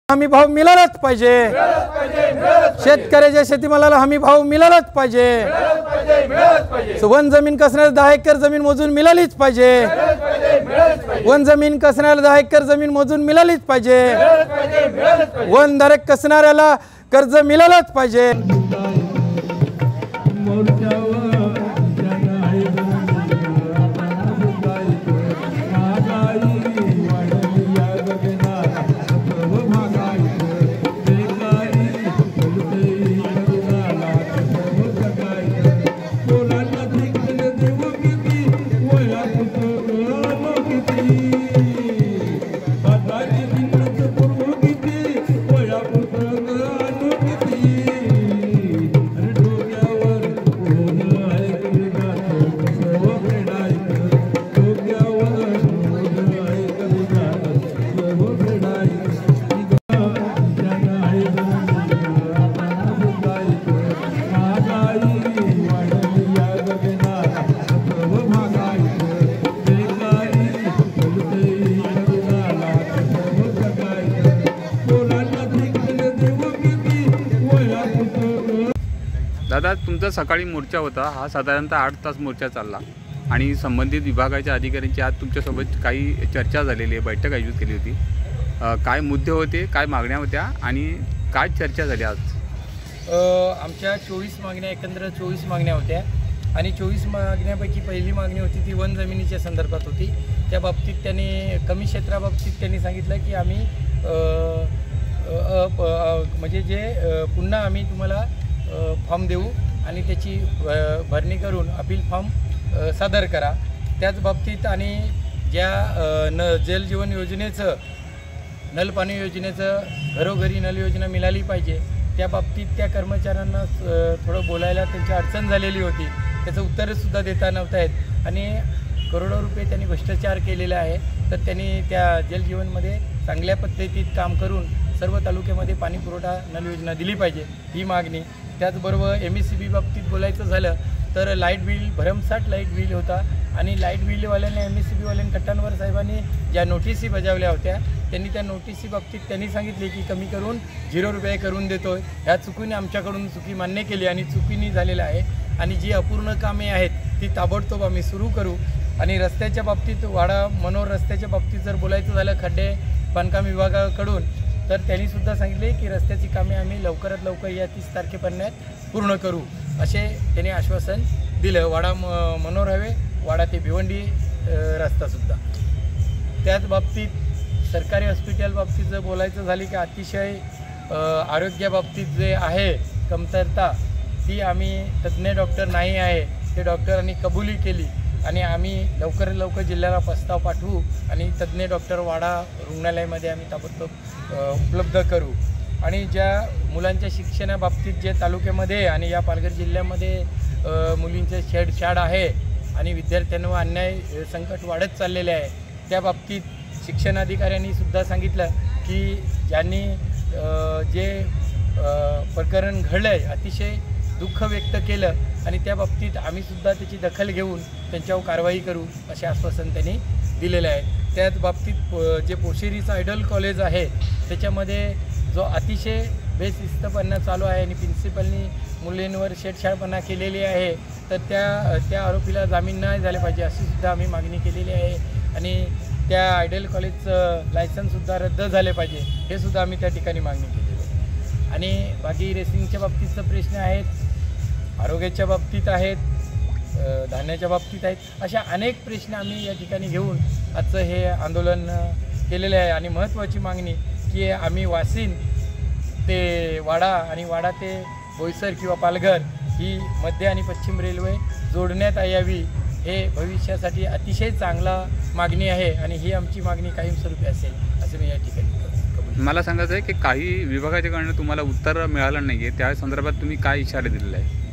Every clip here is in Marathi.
हमी भाव मिळालाच पाहिजे। शेतकऱ्याच्या शेतीमालाला हमी भाव मिळालाच पाहिजे। वन जमीन कसणाऱ्याला 10 एकर जमीन मोजून मिळालीच पाहिजे। वन जमीन कसणाऱ्याला 10 एकर जमीन मोजून मिळालीच पाहिजे। वनधारक कसणाऱ्याला कर्ज मिळालंच पाहिजे। दादा, तुमचा सकाळी मोर्चा होता, हा साधारणतः 8 तास मोर्चा चालला आणि संबंधित विभागाच्या अधिकाऱ्यांची आज तुमच्यासोबत काही चर्चा झालेली आहे, बैठक आयोजित केली होती। काय मुद्दे होते, काय मागण्या होत्या आणि काय चर्चा झाली आज? आमच्या 24 मागण्या, एकंदर 24 मागण्या होत्या आणि 24 मागण्यापैकी पहिली मागणी होती ती वन जमिनीच्या संदर्भात होती। त्या बाबतीत त्यांनी कमी क्षेत्राबाबतीत त्यांनी सांगितलं की आम्ही म्हणजे जे पुन्हा आम्ही तुम्हाला फॉर्म देऊ आणि त्याची भरणी करून अपील फॉर्म सादर करा। त्याच बाबतीत आणि ज्या जल जीवन योजनेचं, नल पाणी योजनेचं घरोघरी नल योजना मिळाली पाहिजे, त्या बाबतीत त्या कर्मचाऱ्यांना थोडं बोलायला त्यांची अडचण झालेली होती, त्याचं उत्तरसुद्धा देता नव्हतं आहेत आणि करोडो रुपये त्यांनी भ्रष्टाचार केलेला आहे। तर त्यांनी त्या जलजीवनमध्ये चांगल्या पद्धतीत काम करून सर्व तालुक्यामध्ये पाणी पुरवठा नल योजना दिली पाहिजे, ही मागणी। त्याचबरोबर MSCB बाबतीत बोलायचं झालं तर लाईट बिल भरमसाठ लाईट बिल होता आणि लाईट बिलवाल्यांनी MSCBवाल्यांनी कट्टांवर साहेबांनी ज्या नोटिसी बजावल्या होत्या त्यांनी त्या नोटिसी बाबतीत त्यांनी सांगितले की कमी करून 0 रुपये करून देतोय। ह्या चुकीने आमच्याकडून चुकी मान्य केली आणि चुकीने झालेलं आहे आणि जी अपूर्ण कामे आहेत ती ताबडतोब आम्ही सुरू करू। आणि रस्त्याच्या बाबतीत वाडा मनोर रस्त्याच्या बाबतीत जर बोलायचं झालं खड्डे बांधकाम विभागाकडून तर त्यांनीसुद्धा सांगितले की रस्त्याची कामे आम्ही लवकरात लवकर या 30 तारखेपर्यंत पूर्ण करू असे त्यांनी आश्वासन दिलं। वाडा मनोर हवे वाडा ते भिवंडी रस्तासुद्धा। त्याच बाबतीत सरकारी हॉस्पिटल बाबतीत जर बोलायचं झाले की अतिशय आरोग्याबाबतीत जे आहे कमतरता ती आम्ही तज्ज्ञ डॉक्टर नाही आहे ते डॉक्टरांनी कबुली केली आणि आम्ही लवकरात लवकर जिल्ह्याला प्रस्ताव पाठवू आणि तज्ज्ञ डॉक्टर वाडा रुग्णालयामध्ये आम्ही ताबडतोब उपलब्ध करू। आणि ज्या मुलांच्या शिक्षणाबाबतीत जे तालुक्यामध्ये आणि या पालघर जिल्ह्यामध्ये मुलींचे छेडछाड आहे आणि विद्यार्थ्यांवर अन्याय संकट वाढत चाललेले आहे, त्या बाबतीत शिक्षणाधिकाऱ्यांनी सुद्धा सांगितलं की ज्यांनी जे प्रकरण घडलं आहे अतिशय दुःख व्यक्त केलं आणि त्या बाबतीत आम्हीसुद्धा त्याची दखल घेऊन त्यांच्यावर कारवाई करू असे आश्वासन त्यांनी दिलेलं आहे। त्याच बाबतीत जे पोशेरीचं आयडल कॉलेज आहे त्याच्यामध्ये जो अतिशय बेशिस्तपणा चालू आहे आणि प्रिन्सिपलनी मुलींवर छेडछाडपणा केलेली आहे तर त्या आरोपीला जामीन नाही झाले पाहिजे अशी सुद्धा आम्ही मागणी केलेली आहे आणि त्या आयडल कॉलेजचं लायसन्ससुद्धा रद्द झाले पाहिजे हे सुद्धा आम्ही त्या ठिकाणी मागणी केलेली आहे। आणि बाकी रेसिंगच्या बाबतीतचं प्रश्न आहेत, आरोग्याच्या बाबतीत आहेत, धान्याच्या बाबतीत आहेत, अशा अनेक प्रश्न आम्ही या ठिकाणी घेऊन आजचं हे आंदोलन केलेलं आहे। आणि महत्त्वाची मागणी की आम्ही वाशिंद ते वाडा आणि वाडा ते बोईसर किंवा पालघर ही मध्य आणि पश्चिम रेल्वे जोडण्यात यावी हे भविष्यासाठी अतिशय चांगला मागणी आहे आणि ही आमची मागणी कायमस्वरूपी असेल असं मी या ठिकाणी मला सांगायचं आहे की काही विभागाच्याकडनं तुम्हाला उत्तर मिळालं नाही आहे, त्या संदर्भात तुम्ही काय इशारा दिलेला आहे?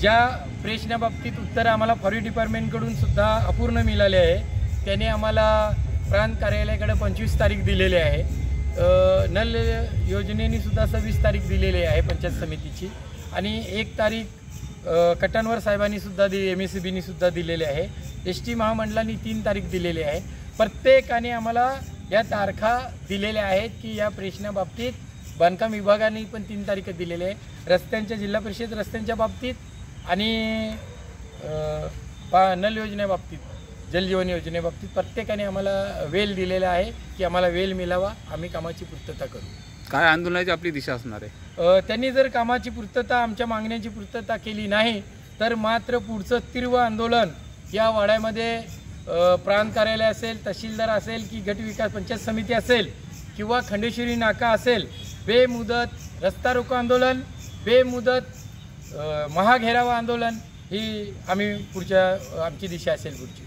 ज्या प्रश्नाबाबतीत उत्तर आम्हाला फॉरेस्ट डिपार्टमेंटकडून सुद्धा अपूर्ण मिळाले आहे त्याने आम्हाला प्रांत कार्यालयाकडे 25 तारीख दिलेली आहे। नल योजनेने सुद्धा 26 तारीख दिलेली आहे पंचायत समितीची आणि 1 तारीख कट्टांवर साहेबांनी सुद्धा MSCBनी सुद्धा दिलेले आहे। ST महामंडळाने 3 तारीख दिलेली आहे। प्रत्येकाने आम्हाला या तारखा दिलेल्या आहेत की या प्रश्नाबाबतीत बांधकाम विभागाने पण 3 तारीख दिलेल्या आहे. रस्त्यांच्या जिल्हा परिषद रस्त्यांच्या बाबतीत आणि नल योजनेबाबतीत, जलजीवन योजनेबाबतीत प्रत्येकाने आम्हाला वेळ दिलेला आहे की आम्हाला वेळ मिळावा, आम्ही कामाची पूर्तता करू. काय आंदोलनाची आपली दिशा असणार आहे? त्यांनी जर कामाची पूर्तता, आमच्या मागण्यांची पूर्तता केली नाही तर मात्र पुढचं तीव्र आंदोलन या वाड्यामध्ये प्रांत कार्यालय असेल, तहसीलदार असेल की गट विकास पंचायत समिती असेल किंवा खंडेश्वरी नाका असेल, बेमुदत रस्ता रोको आंदोलन, बेमुदत महाघेरावा आंदोलन ही आम्ही पुढच्या आमची दिशा असेल पुढची.